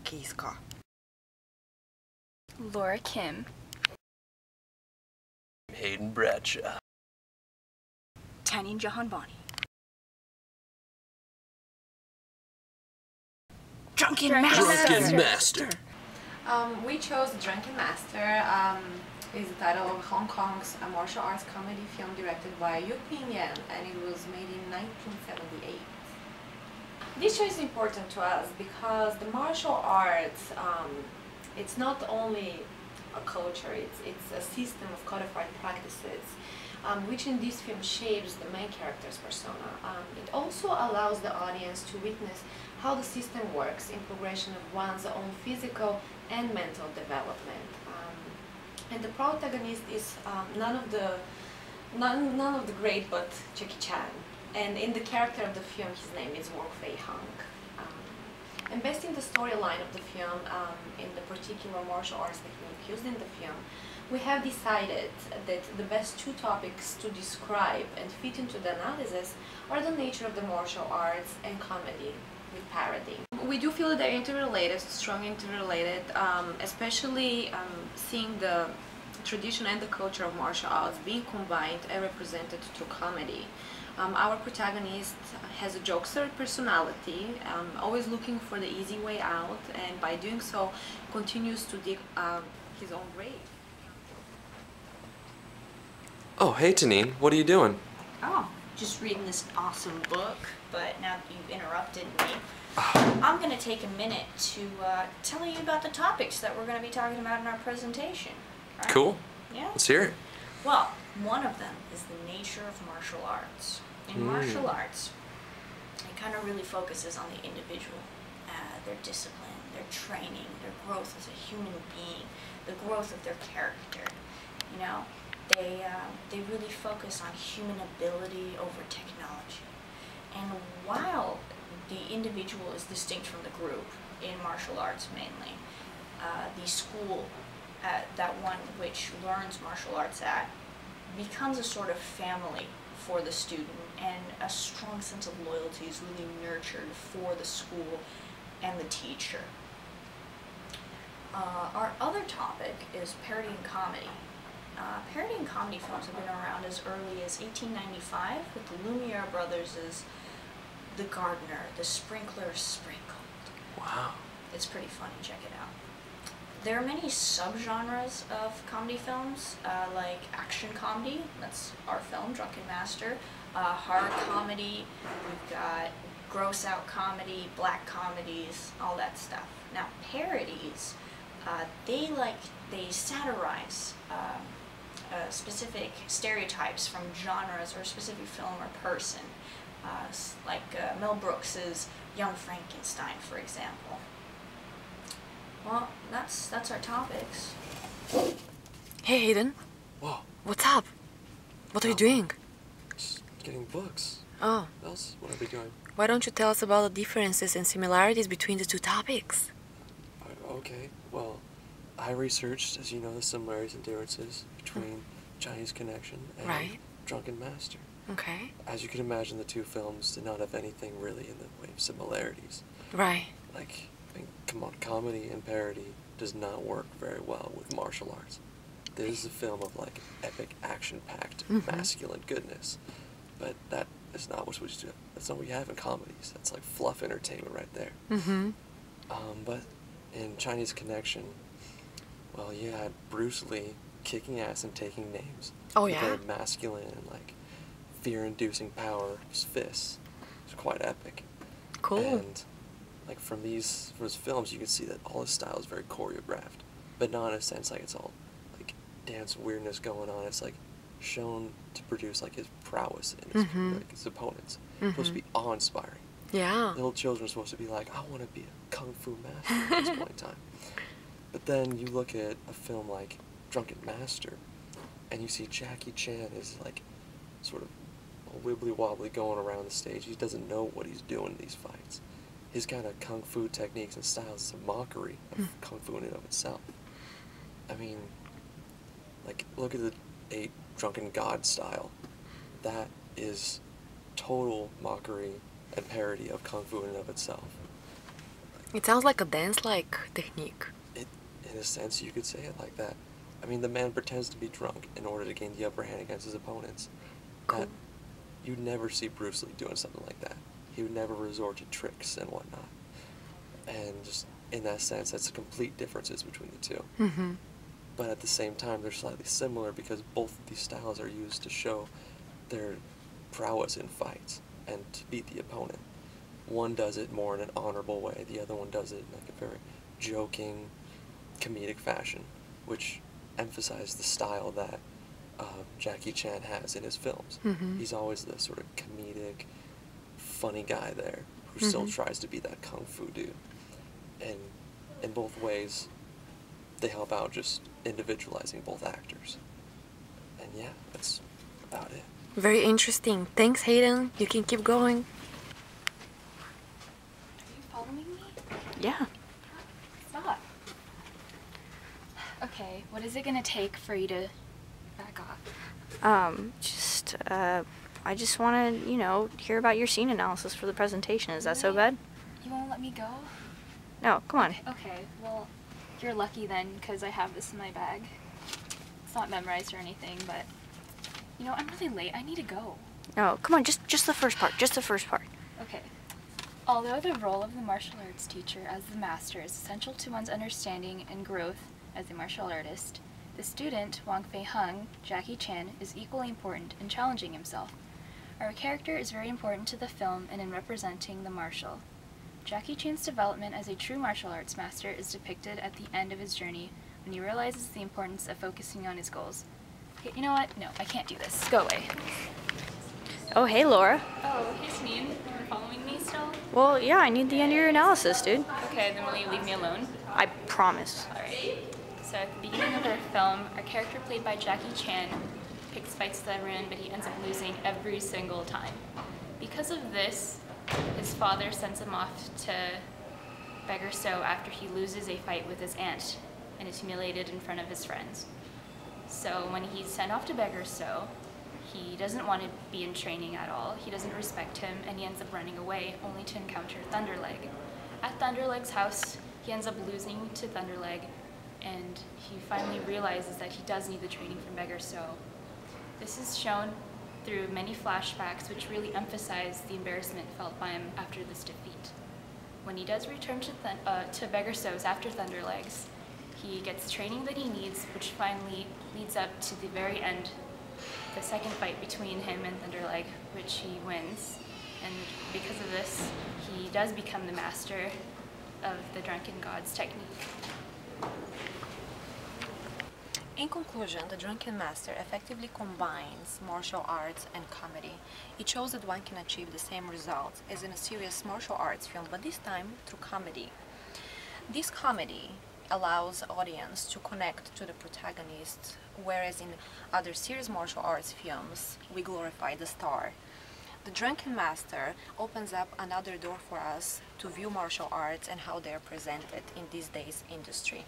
けいいですか? Laura Kim. Hayden Bradshaw. Tanyan Jahanbani. Drunken Master. We chose Drunken Master. Is the title of Hong Kong's martial arts comedy film directed by Yu Ping-yan, and it was made in 1978. This choice is important to us because the martial arts, it's not only a culture, it's a system of codified practices, which in this film shapes the main character's persona. It also allows the audience to witness how the system works in progression of one's own physical and mental development. And the protagonist is none of the great but Jackie Chan. And in the character of the film, his name is Wong Fei-hung. And based in the storyline of the film, in the particular martial arts technique used in the film, we have decided that the best two topics to describe and fit into the analysis are the nature of the martial arts and comedy with parody. We do feel that they're interrelated, strongly interrelated, especially seeing the tradition and the culture of martial arts being combined and represented through comedy. Our protagonist has a jokester personality, always looking for the easy way out, and by doing so continues to dig his own grave. Oh, hey Tanyan, what are you doing? Oh, just reading this awesome book, but now that you've interrupted me, I'm going to take a minute to tell you about the topics that we're going to be talking about in our presentation. Right? Cool. Yeah? Let's hear it. Well, one of them is the nature of martial arts. In martial arts, it kind of really focuses on the individual, their discipline, their training, their growth as a human being, the growth of their character. You know, they really focus on human ability over technology. And while the individual is distinct from the group in martial arts mainly, the school that one which learns martial arts at becomes a sort of family for the student, and a strong sense of loyalty is really nurtured for the school and the teacher. Our other topic is parody and comedy. Parody and comedy films have been around as early as 1895 with the Lumiere brothers' The Gardener, The Sprinkler Sprinkled. Wow. It's pretty funny, check it out. There are many subgenres of comedy films, like action comedy, that's our film, Drunken Master, horror comedy, we've got gross out comedy, black comedies, all that stuff. Now parodies, they satirize specific stereotypes from genres or a specific film or person, like Mel Brooks's Young Frankenstein, for example. Well, that's our topics. Hey Hayden. Whoa. What's up? What are you doing? Just getting books. Oh. What else would I be doing? Why don't you tell us about the differences and similarities between the two topics? Okay, well, I researched, as you know, the similarities and differences between Chinese Connection and Drunken Master. Okay. As you can imagine, the two films did not have anything really in the way of similarities. Right. Like, come on, comedy and parody does not work very well with martial arts. This is a film of like epic, action-packed, masculine goodness, but that is not what we do. That's not what we have in comedies. That's like fluff entertainment right there. But in Chinese Connection, well, you had Bruce Lee kicking ass and taking names. Oh yeah. Very masculine and like fear-inducing power of his fists. It's quite epic. Cool. And like from his films, you can see that all his style is very choreographed, but not in a sense like it's all like dance weirdness going on. It's like shown to produce like his prowess in his, like, his opponents. It's supposed to be awe-inspiring. Yeah. Little children are supposed to be like, I want to be a kung fu master at this point in time. But then you look at a film like Drunken Master, and you see Jackie Chan is like sort of wibbly-wobbly going around the stage. He doesn't know what he's doing in these fights. His kind of kung fu techniques and styles is a mockery of kung fu in and of itself. I mean, like, look at the 8 Drunken God style. That is total mockery and parody of kung fu in and of itself. Like, It sounds like a dance-like technique. In a sense, you could say it like that. I mean, the man pretends to be drunk in order to gain the upper hand against his opponents. Cool. You'd never see Bruce Lee doing something like that. He would never resort to tricks and whatnot. And just in that sense, that's the complete differences between the two. Mm-hmm. But at the same time, they're slightly similar because both of these styles are used to show their prowess in fights and to beat the opponent. One does it more in an honorable way, the other one does it in like a very joking, comedic fashion, which emphasizes the style that Jackie Chan has in his films. Mm-hmm. He's always the sort of comedic, funny guy there who still tries to be that kung fu dude. And in both ways, they help out just individualizing both actors. And yeah, that's about it. Very interesting. Thanks, Hayden. You can keep going. Are you following me? Yeah. Stop. Okay, what is it gonna take for you to back off? I just want to, hear about your scene analysis for the presentation. Is that so bad? You won't let me go? No, come on. Okay, well, you're lucky then, because I have this in my bag. It's not memorized or anything, but, I'm really late. I need to go. No, come on, just the first part, Okay. Although the role of the martial arts teacher as the master is essential to one's understanding and growth as a martial artist, the student, Wong Fei Hung, Jackie Chan, is equally important in challenging himself. Our character is very important to the film and in representing the martial. Jackie Chan's development as a true martial arts master is depicted at the end of his journey when he realizes the importance of focusing on his goals. Okay, you know what? No, I can't do this. Go away. Oh, hey, Laura. Oh, hey, Smeen. You're following me still? Well, yeah, I need the end of your analysis, dude. Okay, then will you leave me alone? I promise. Alright. So at the beginning of our film, our character played by Jackie Chan picks fights that are in, but he ends up losing every single time. Because of this, his father sends him off to Beggar So after he loses a fight with his aunt and is humiliated in front of his friends. So when he's sent off to Beggar So, he doesn't want to be in training at all. He doesn't respect him, and he ends up running away, only to encounter Thunderleg. At Thunderleg's house, he ends up losing to Thunderleg, and he finally realizes that he does need the training from Beggar So. This is shown through many flashbacks which really emphasize the embarrassment felt by him after this defeat. When he does return to Beggar So's after Thunderlegs, he gets the training that he needs, which finally leads up to the very end, the second fight between him and Thunderleg, which he wins. And because of this, he does become the master of the Drunken Gods technique. In conclusion, The Drunken Master effectively combines martial arts and comedy. It shows that one can achieve the same results as in a serious martial arts film, but this time through comedy. This comedy allows the audience to connect to the protagonist, whereas in other serious martial arts films, we glorify the star. The Drunken Master opens up another door for us to view martial arts and how they are presented in these days' industry.